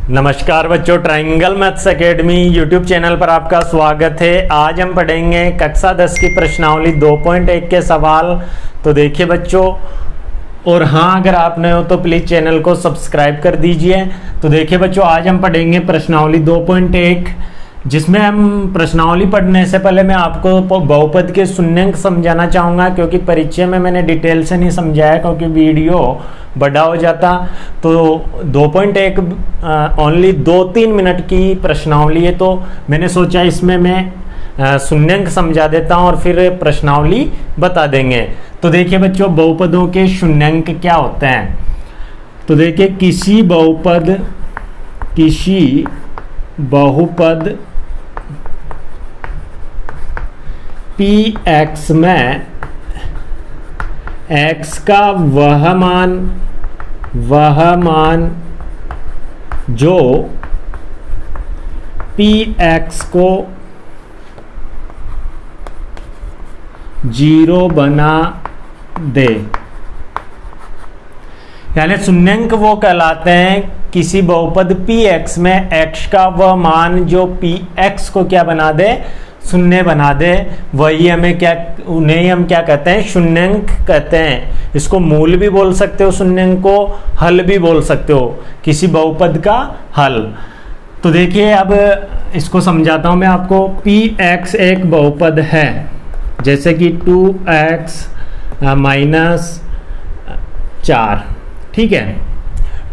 नमस्कार बच्चों, triangle maths academy YouTube channel पर आपका स्वागत है। आज हम पढ़ेंगे कक्षा 10 की प्रश्नावली 2.1 के सवाल। तो देखिए बच्चों, और हाँ, अगर आप नए हो तो प्लीज़ चैनल को सब्सक्राइब कर दीजिए। तो देखिए बच्चों, आज हम पढ़ेंगे प्रश्नावली 2.1, जिसमें हम प्रश्नावली पढ़ने से पहले मैं आपको बहुपद के शून्यंक समझाना चाहूँगा, क्योंकि परिचय में मैंने डिटेल से नहीं समझाया क्योंकि वीडियो बड़ा हो जाता। तो 2.1 ओनली 2-3 मिनट की प्रश्नावली है, तो मैंने सोचा इसमें मैं शून्यंक समझा देता हूँ और फिर प्रश्नावली बता देंगे। तो देखिए बच्चों, बहुपदों के शून्यंक क्या होते हैं। तो देखिए, किसी बहुपद Px में x का वह मान जो Px को 0 बना दे, यानी शून्यंक वो कहलाते हैं किसी बहुपद Px में x का वह मान जो Px को क्या बना दे, शून्य बना दे, वही उन्हें हम क्या कहते हैं, शून्यंक कहते हैं। इसको मूल भी बोल सकते हो, शून्यंक को हल भी बोल सकते हो, किसी बहुपद का हल। तो देखिए, अब इसको समझाता हूं मैं आपको। Px एक बहुपद है, जैसे कि 2x - 4, ठीक है।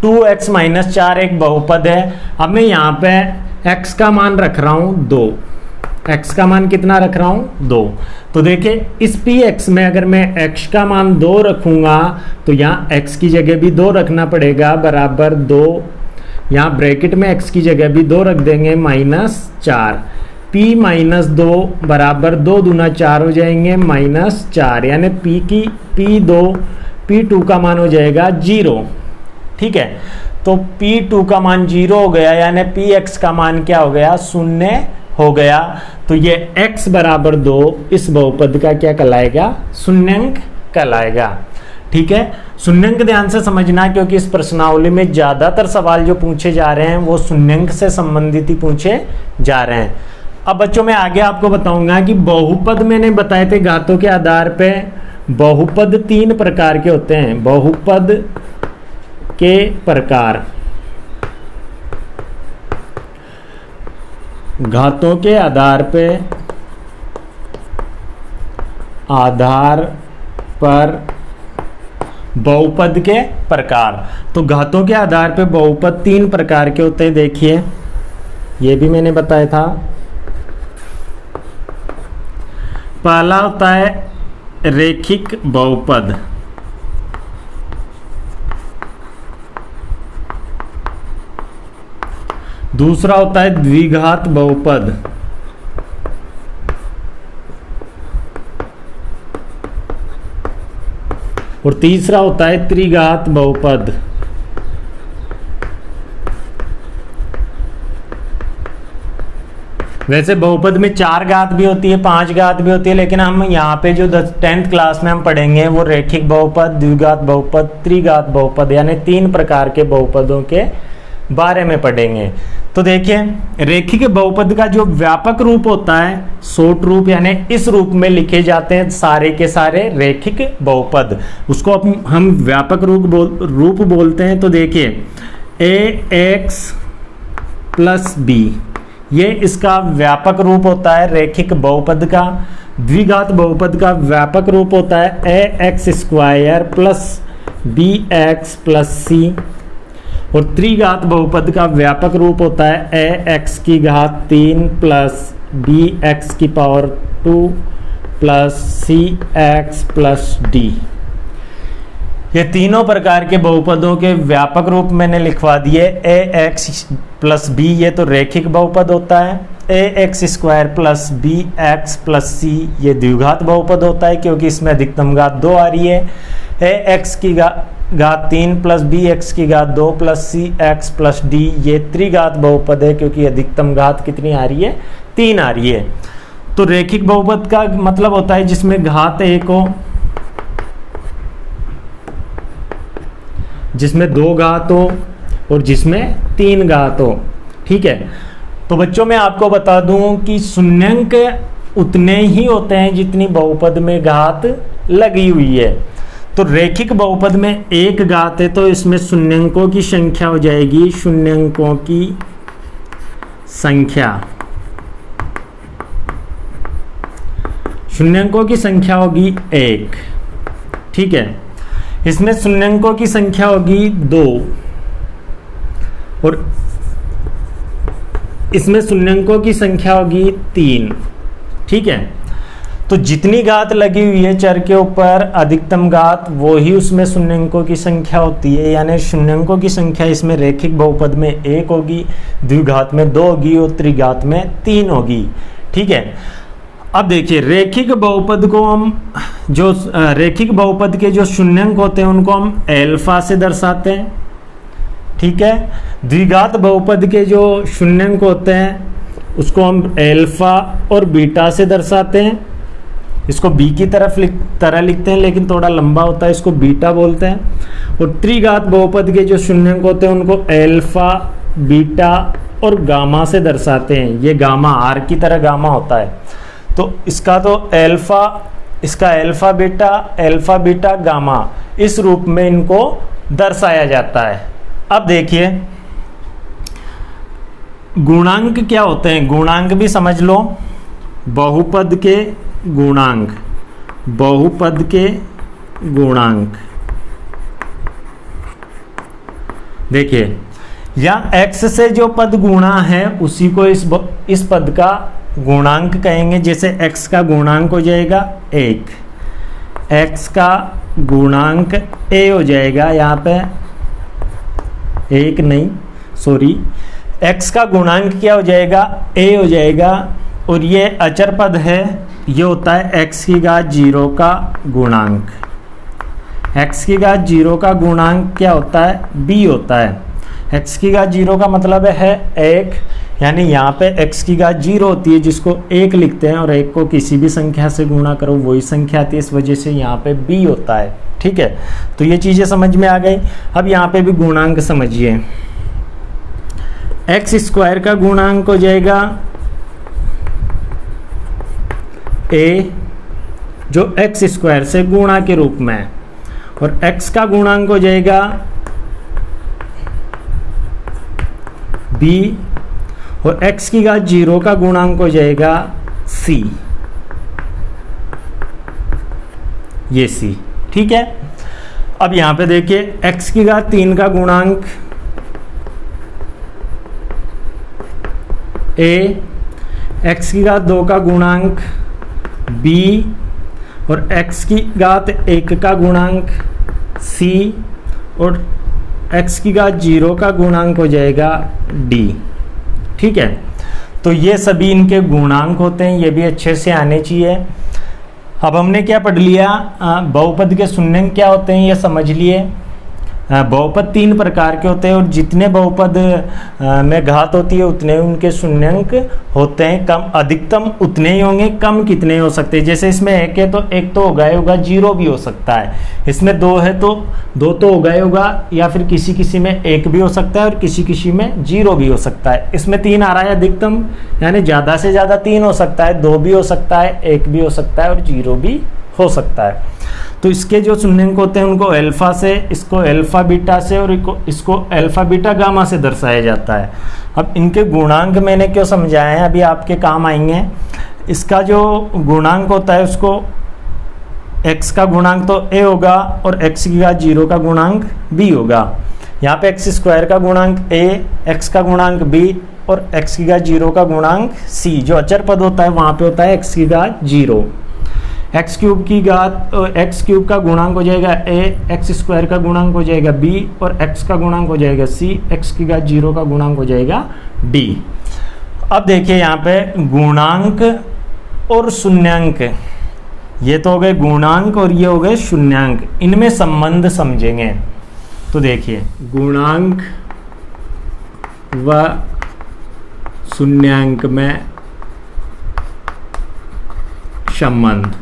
2x - 4 एक बहुपद है। अब मैं यहाँ पे x का मान रख रहा हूँ 2। x का मान कितना रख रहा हूँ, 2। तो देखिए, इस Px में अगर मैं x का मान 2 रखूंगा तो यहाँ x की जगह भी 2 रखना पड़ेगा, बराबर 2। यहाँ ब्रैकेट में x की जगह भी 2 रख देंगे, -4। P - 2 बराबर 2 दूना 4 हो जाएंगे, -4, यानी P2 का मान हो जाएगा 0, ठीक है। तो P2 का मान 0 हो गया, यानी Px का मान क्या हो गया, 0 हो गया। तो ये x बराबर 2 इस बहुपद का क्या कहलाएगा, शून्यंक कहलाएगा, ठीक है। शून्यंक ध्यान से समझना, क्योंकि इस प्रश्नावली में ज्यादातर सवाल जो पूछे जा रहे हैं वो शून्यंक से संबंधित ही पूछे जा रहे हैं। अब बच्चों, मैं आगे आपको बताऊंगा कि बहुपद मैंने बताए थे घातों के आधार पे। बहुपद 3 प्रकार के होते हैं। बहुपद के प्रकार घातों के आधार पर बहुपद के प्रकार। तो घातों के आधार पे बहुपद 3 प्रकार के होते हैं। देखिए, ये भी मैंने बताया था। पहला होता है रेखिक बहुपद। दूसरा होता है द्विघात बहुपद। और तीसरा होता है त्रिघात बहुपद। वैसे बहुपद में 4 घात भी होती है, 5 घात भी होती है, लेकिन हम यहाँ पे जो 10th क्लास में हम पढ़ेंगे वो रेखिक बहुपद, द्विघात बहुपद, त्रिघात बहुपद, यानी 3 प्रकार के बहुपदों के बारे में पढ़ेंगे। तो देखिए, रेखिक बहुपद का जो व्यापक रूप होता है, शॉर्ट रूप, यानी इस रूप में लिखे जाते हैं सारे के सारे रेखिक बहुपद, उसको हम व्यापक रूप बोलते हैं। तो देखिए, ax + b, ये इसका व्यापक रूप होता है रेखिक बहुपद का। द्विघात बहुपद का व्यापक रूप होता है ax² + bx + c। और त्रिघात बहुपद का व्यापक रूप होता है ax3 + bx2 + cx + d। ये तीनों प्रकार के बहुपदों के व्यापक रूप मैंने लिखवा दिए। ax + b ये तो रेखिक बहुपद होता है। ax² + bx + c ये द्विघात बहुपद होता है, क्योंकि इसमें अधिकतम घात 2 आ रही है। ax की घात 3 + bx की घात 2 + cx + d ये त्रिघात बहुपद है, क्योंकि अधिकतम घात कितनी आ रही है, 3 आ रही है। तो रेखिक बहुपद का मतलब होता है जिसमें घात 1 हो, जिसमें 2 घात हो, और जिसमें 3 घात हो। ठीक है, तो बच्चों मैं आपको बता दूं कि शून्यंक उतने ही होते हैं जितनी बहुपद में घात लगी हुई है। तो रेखिक बहुपद में 1 घात है तो इसमें शून्यंकों की संख्या हो जाएगी, शून्यंकों की संख्या, शून्यंकों की संख्या होगी 1। ठीक है, इसमें शून्यंकों की संख्या होगी 2 और इसमें शून्यंकों की संख्या होगी 3। ठीक है, तो जितनी घात लगी हुई है चर के ऊपर अधिकतम घात वो ही उसमें शून्यंकों की संख्या होती है, यानी शून्यंकों की संख्या इसमें रेखिक बहुपद में 1 होगी, द्विघात में 2 होगी और त्रिघात में 3 होगी। ठीक है, अब देखिए रेखिक बहुपद को हम जो रेखिक बहुपद के जो शून्यंक होते हैं उनको हम एल्फा से दर्शाते हैं। ठीक है, द्विघात बहुपद के जो शून्यंक होते हैं उसको हम एल्फा और बीटा से दर्शाते हैं। इसको बी की तरह लिखते हैं लेकिन थोड़ा लंबा होता है, इसको बीटा बोलते हैं। और त्रिघात बहुपद के जो शून्यंक होते हैं उनको एल्फा, बीटा और गामा से दर्शाते हैं। ये गामा आर की तरह गामा होता है, तो इसका तो एल्फा, इसका एल्फा बीटा गामा, इस रूप में इनको दर्शाया जाता है। अब देखिए गुणांक क्या होते हैं, गुणांक भी समझ लो। बहुपद के गुणांक, बहुपद के गुणांक देखिए, या x से जो पद गुणा है उसी को इस पद का गुणांक कहेंगे। जैसे x का गुणांक हो जाएगा 1, x का गुणांक a हो जाएगा, यहाँ पे 1 नहीं सॉरी, x का गुणांक क्या हो जाएगा, a हो जाएगा। और ये अचर पद है, ये होता है x की घात 0 का गुणांक। x की घात 0 का गुणांक क्या होता है, b होता है। x की घात 0 का मतलब है 1, यानी यहाँ पे x की घात 0 होती है जिसको 1 लिखते हैं, और 1 को किसी भी संख्या से गुणा करो वही संख्या आती है, इस वजह से यहाँ पे b होता है। ठीक है, तो ये चीज़ें समझ में आ गई। अब यहाँ पे भी गुणांक समझिए, एक्स स्क्वायर का गुणांक हो जाएगा a, जो एक्स स्क्वायर से गुणा के रूप में है, और x का गुणांक हो जाएगा b, और x की घात 0 का गुणांक हो जाएगा c, ये c। ठीक है, अब यहां पे देखिए x की घात 3 का गुणांक a, x की घात 2 का गुणांक b, और x की घात 1 का गुणांक c, और x की घात 0 का गुणांक हो जाएगा d। ठीक है, तो ये सभी इनके गुणांक होते हैं, ये भी अच्छे से आने चाहिए। अब हमने क्या पढ़ लिया, बहुपद के शून्यंक क्या होते हैं ये समझ लिए। बहुपद 3 प्रकार के होते हैं, और जितने बहुपद में घात होती है उतने उनके शून्यंक होते हैं। कम अधिकतम उतने ही होंगे, कम कितने हो सकते हैं। जैसे इसमें 1 है तो 1 तो होगा ही होगा, 0 भी हो सकता है। इसमें 2 है तो 2 तो होगा ही होगा, या फिर किसी किसी में 1 भी हो सकता है और किसी किसी में 0 भी हो सकता है। इसमें 3 आ रहा है अधिकतम, यानी ज़्यादा से ज़्यादा 3 हो सकता है, 2 भी हो सकता है, 1 भी हो सकता है और 0 भी हो सकता है। तो इसके जो शून्यंक होते हैं उनको एल्फा से, इसको एल्फा बीटा से, और इसको एल्फा बीटा गामा से दर्शाया जाता है। अब इनके गुणांक मैंने क्यों समझाए हैं, अभी आपके काम आएंगे। इसका जो गुणांक होता है उसको x का गुणांक तो a होगा, और x की घात 0 का गुणांक b होगा। यहाँ पे x स्क्वायर का गुणांक a, x का गुणांक b, और x की घात 0 का गुणांक c। जो अचर पद होता है वहाँ पे होता है x की घात 0। एक्स क्यूब की घात, एक्स क्यूब का गुणांक हो जाएगा a, एक्स स्क्वायर का गुणांक हो जाएगा b, और x का गुणांक हो जाएगा c, x की घात 0 का गुणांक हो जाएगा d। अब देखिए यहाँ पे गुणांक और शून्यंक, ये तो हो गए गुणांक और ये हो गए शून्यंक, इनमें संबंध समझेंगे। तो देखिए गुणांक व शून्यंक में संबंध।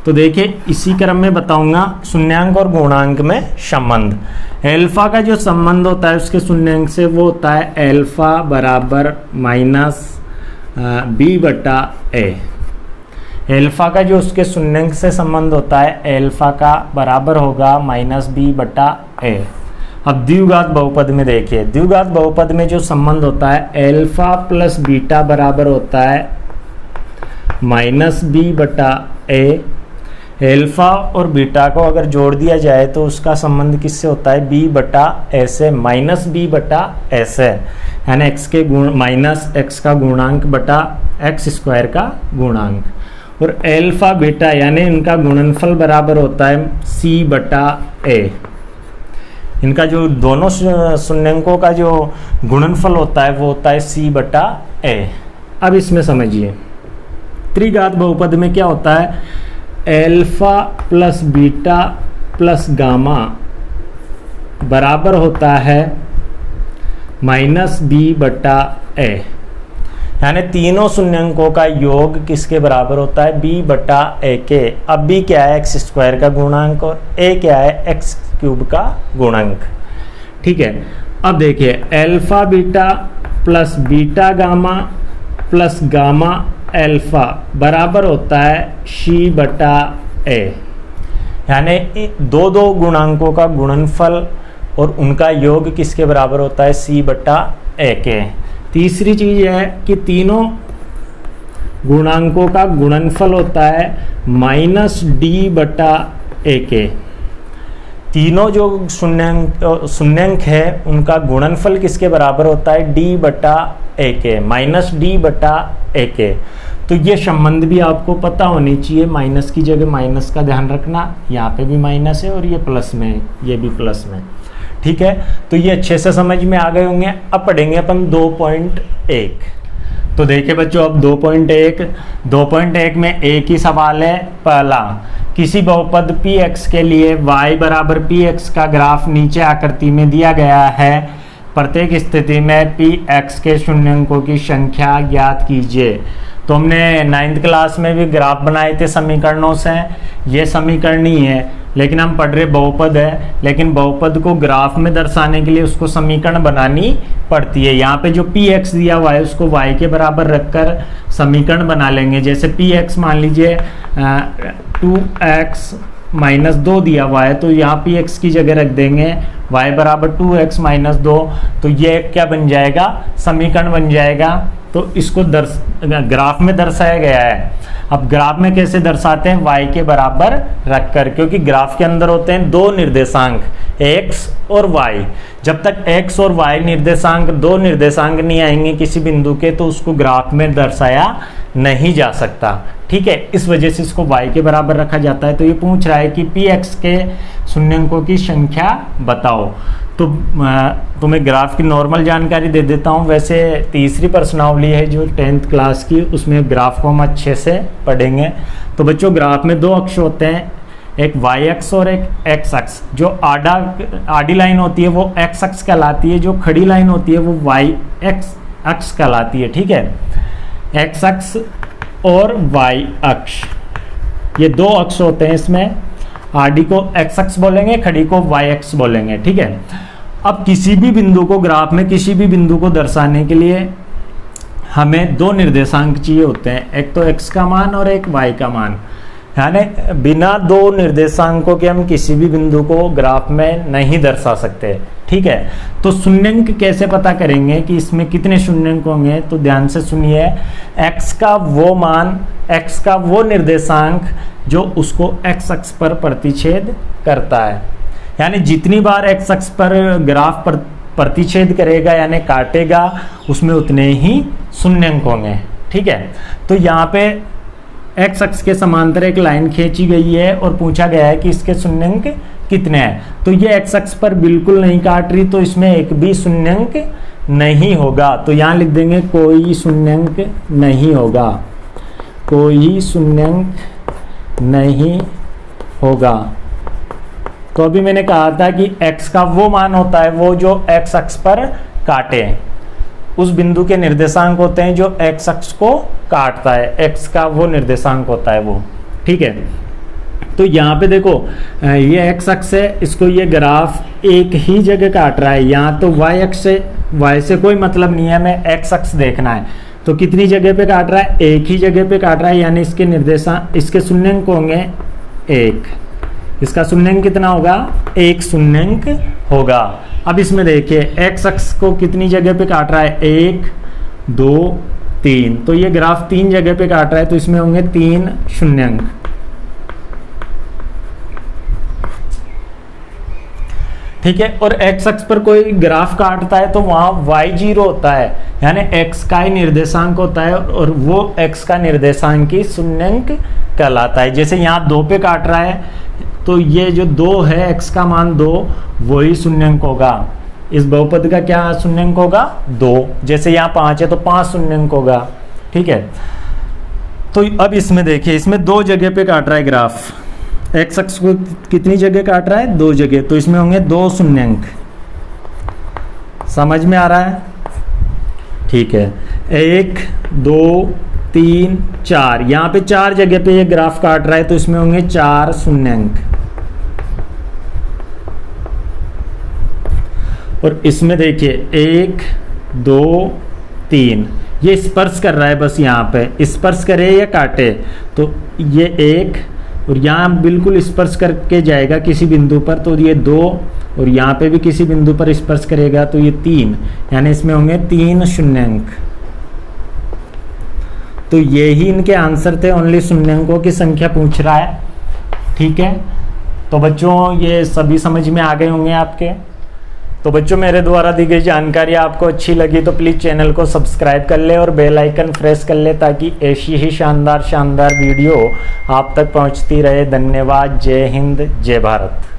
तो देखिए इसी क्रम में बताऊंगा शून्यांक और गुणांक में संबंध। एल्फा का जो संबंध होता है उसके शून्यांक से वो होता है एल्फा बराबर माइनस बी बटा ए। एल्फा का जो उसके शून्यांक से संबंध होता है एल्फा का बराबर होगा माइनस बी बटा ए। अब द्विघात बहुपद में देखिए, द्विघात बहुपद में जो संबंध होता है एल्फा प्लस बीटा बराबर होता है माइनस बी बटा ए। एल्फा और बीटा को अगर जोड़ दिया जाए तो उसका संबंध किससे होता है, बी बटा ए से, माइनस बी बटा ए से, यानी एक्स के गुण माइनस एक्स का गुणांक बटा एक्स स्क्वायर का गुणांक। और एल्फा बीटा यानी इनका गुणनफल बराबर होता है सी बटा ए। इनका जो दोनों शून्यंकों का जो गुणनफल होता है वो होता है सी बटा ए। अब इसमें समझिए त्रिघात बहुपद में क्या होता है, alpha plus beta plus gamma बराबर होता है माइनस बी बटा ए, यानी तीनों शून्यंकों का योग किसके बराबर होता है, बी बटा ए के। अब बी क्या है, एक्स स्क्वायर का गुणांक, और ए क्या है, एक्स क्यूब का गुणांक। ठीक है, अब देखिए alpha beta plus beta gamma plus gamma alpha बराबर होता है सी बटा ए, यानी दो दो गुणांकों का गुणनफल और उनका योग किसके बराबर होता है, सी बटा ए के। तीसरी चीज है कि तीनों गुणांकों का गुणनफल होता है माइनस डी बटा ए के। तीनों जो शून्यंक है उनका गुणनफल किसके बराबर होता है, डी बटा ए के, माइनस डी बटा ए के। तो ये संबंध भी आपको पता होनी चाहिए, माइनस की जगह माइनस का ध्यान रखना, यहाँ पे भी माइनस है और ये प्लस में है, ये भी प्लस में। ठीक है, तो ये अच्छे से समझ में आ गए होंगे। अब पढ़ेंगे अपन 2.1। तो देखिए बच्चों, अब 2.1 में एक ही सवाल है। पहला, किसी बहुपद px के लिए y बराबर px का ग्राफ नीचे आकृति में दिया गया है। प्रत्येक स्थिति में px के शून्यंकों की संख्या ज्ञात कीजिए। तो हमने 9th क्लास में भी ग्राफ बनाए थे समीकरणों से, ये समीकरण ही है, लेकिन हम पढ़ रहे बहुपद है, लेकिन बहुपद को ग्राफ में दर्शाने के लिए उसको समीकरण बनानी पड़ती है। यहाँ पे जो px दिया हुआ है उसको y के बराबर रखकर समीकरण बना लेंगे। जैसे px मान लीजिए 2x माइनस 2 दिया हुआ है, तो यहाँ px की जगह रख देंगे y बराबर 2x माइनस 2, तो ये क्या बन जाएगा, समीकरण बन जाएगा। तो इसको ग्राफ में दर्शाया गया है। अब ग्राफ में कैसे दर्शाते हैं, y के बराबर रखकर, क्योंकि ग्राफ के अंदर होते हैं दो निर्देशांक x और y। जब तक x और y निर्देशांक, दो निर्देशांक नहीं आएंगे किसी बिंदु के, तो उसको ग्राफ में दर्शाया नहीं जा सकता। ठीक है, इस वजह से इसको y के बराबर रखा जाता है। तो ये पूछ रहा है कि px के शून्यंकों की संख्या बताओ। तो तुम्हें ग्राफ की नॉर्मल जानकारी दे देता हूँ। वैसे तीसरी प्रश्नावली है जो 10th क्लास की, उसमें ग्राफ को हम अच्छे से पढ़ेंगे। तो बच्चों ग्राफ में दो अक्ष होते हैं, एक y अक्ष और एक x अक्ष। जो आडी लाइन होती है वो x अक्ष कहलाती है, जो खड़ी लाइन होती है वो y अक्ष कहलाती है। ठीक है, x अक्ष और y अक्ष, ये दो अक्ष होते हैं। इसमें आडी को x अक्ष बोलेंगे, खड़ी को y अक्ष बोलेंगे। ठीक है, अब किसी भी बिंदु को, ग्राफ में किसी भी बिंदु को दर्शाने के लिए हमें दो निर्देशांक चाहिए होते हैं, एक तो x का मान और एक y का मान। यानी बिना दो निर्देशांकों के हम किसी भी बिंदु को ग्राफ में नहीं दर्शा सकते। ठीक है, तो शून्यंक कैसे पता करेंगे कि इसमें कितने शून्यंक होंगे, तो ध्यान से सुनिए। x का वो मान, x का वो निर्देशांक जो उसको x अक्ष पर प्रतिच्छेद करता है, यानी जितनी बार x अक्ष पर ग्राफ पर प्रतिच्छेद करेगा यानी काटेगा, उसमें उतने ही शून्यंक होंगे। ठीक है, तो यहाँ पे x अक्ष के समांतर एक लाइन खींची गई है और पूछा गया है कि इसके शून्यंक कितने हैं। तो ये x अक्ष पर बिल्कुल नहीं काट रही, तो इसमें एक भी शून्यंक नहीं होगा। तो यहाँ लिख देंगे कोई शून्यंक नहीं होगा, कोई शून्यंक नहीं होगा। तो अभी मैंने कहा था कि x का वो मान होता है वो जो x अक्ष पर काटे, उस बिंदु के निर्देशांक होते हैं जो x अक्ष को काटता है, x का वो निर्देशांक होता है वो। ठीक है, तो यहाँ पे देखो ये एक्स अक्ष है, इसको ये ग्राफ एक ही जगह काट रहा है, यहाँ तो वाई अक्ष से, वाई से कोई मतलब नहीं है, हमें एक्स अक्ष देखना है। तो कितनी जगह पे काट रहा है? एक ही जगह पे काट रहा है, यानी इसके निर्देशांक, इसके शून्यंक होंगे 1, इसका शून्यंक कितना होगा? 1 शून्यंक होगा। अब इसमें देखिए एक्स अक्ष को कितनी जगह पे काट रहा है? 1 2 3, तो ये ग्राफ 3 जगह पे काट रहा है, तो इसमें होंगे 3 शून्यंक। ठीक है, और एक्स अक्ष पर कोई ग्राफ काटता है तो वहां y0 होता है, यानी x का ही निर्देशांक होता है, और वो x का निर्देशांक ही शून्यंक कहलाता है। जैसे यहाँ 2 पे काट रहा है, तो ये जो 2 है, x का मान 2, वही शून्यंक होगा। इस बहुपद का क्या शून्यंक होगा? 2। जैसे यहाँ 5 है तो 5 शून्यंक होगा। ठीक है, तो अब इसमें देखिए, इसमें 2 जगह पे काट रहा है ग्राफ, एक्स अक्ष को कितनी जगह काट रहा है? 2 जगह, तो इसमें होंगे 2 शून्यंक। समझ में आ रहा है? ठीक है, 1 2 3 4, यहाँ पे 4 जगह पे ये ग्राफ काट रहा है, तो इसमें होंगे 4 शून्यंक। और इसमें देखिए 1 2 3, ये स्पर्श कर रहा है, बस यहाँ पे स्पर्श करे या काटे, तो ये 1, और यहाँ बिल्कुल स्पर्श करके जाएगा किसी बिंदु पर, तो ये 2, और यहाँ पे भी किसी बिंदु पर स्पर्श करेगा, तो ये 3, यानी इसमें होंगे 3 शून्यंक। तो ये ही इनके आंसर थे, ओनली शून्यंकों की संख्या पूछ रहा है। ठीक है, तो बच्चों ये सभी समझ में आ गए होंगे आपके। तो बच्चों मेरे द्वारा दी गई जानकारी आपको अच्छी लगी तो प्लीज़ चैनल को सब्सक्राइब कर ले और बेल आइकन प्रेस कर ले, ताकि ऐसी ही शानदार वीडियो आप तक पहुंचती रहे। धन्यवाद। जय हिंद, जय भारत।